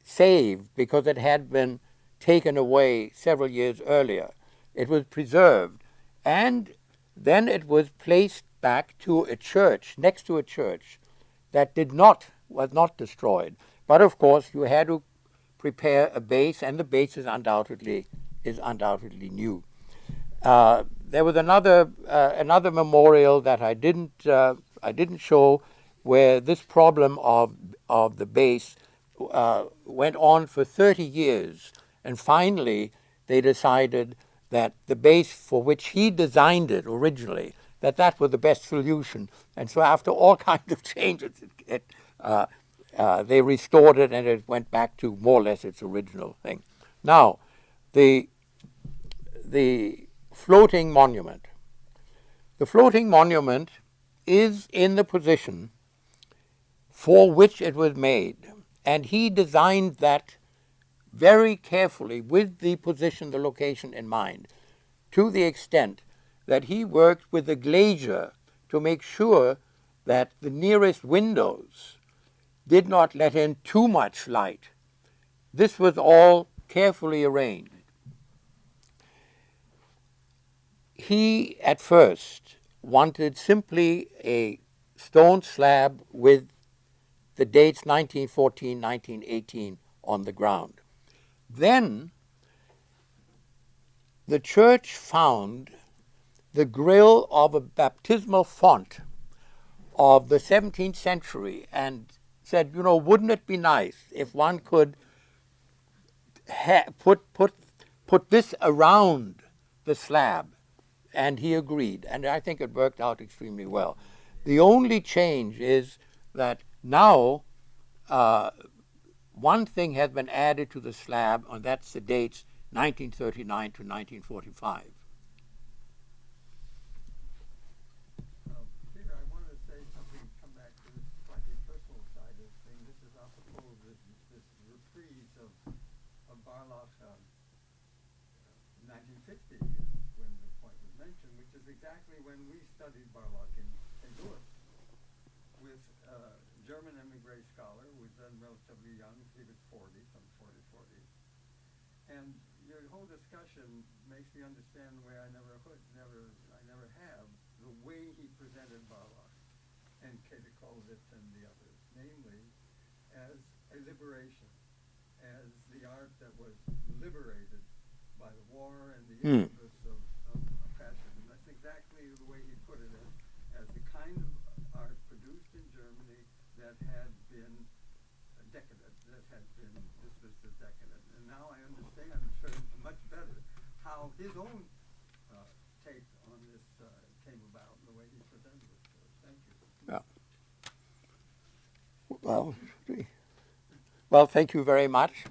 saved because it had been taken away several years earlier. It was preserved, and then it was placed back to a church, next to a church, that was not destroyed. But of course, you had to prepare a base, and the base is undoubtedly new. There was another memorial that I didn't show, where this problem of the base went on for 30 years, and finally they decided that the base for which he designed it originally, that was the best solution. And so after all kinds of changes, they restored it and it went back to more or less its original thing. Now, the floating monument. The floating monument is in the position for which it was made. And he designed that very carefully with the position, the location in mind, to the extent that he worked with the glazier to make sure that the nearest windows did not let in too much light. This was all carefully arranged. He, at first, wanted simply a stone slab with the dates 1914, 1918 on the ground. Then the church found the grill of a baptismal font of the 17th century and said, you know, wouldn't it be nice if one could put this around the slab? And he agreed, and I think it worked out extremely well. The only change is that now one thing has been added to the slab, and that's the dates 1939 to 1945. Peter, I wanted to say something, come back to this slightly personal side of things. This is apropos of this reprise of Barlach's 1950, when the point was mentioned, which is exactly when we studied Barlach in St. Louis with a German emigre scholar who was then relatively young, I believe it's 40, some 40. And your whole discussion makes me understand the way I never have, the way he presented Barlach and Katekolwitz and the others, namely as a liberation, as the art that was liberated by the war and the influence of fascism. That's exactly the way he put it, as the kind of art produced in Germany that had been decadent, that had been dismissed as decadent. And now I understand much better how his own take on this came about and the way he presented it to us. Thank you. Yeah. Well, thank you very much.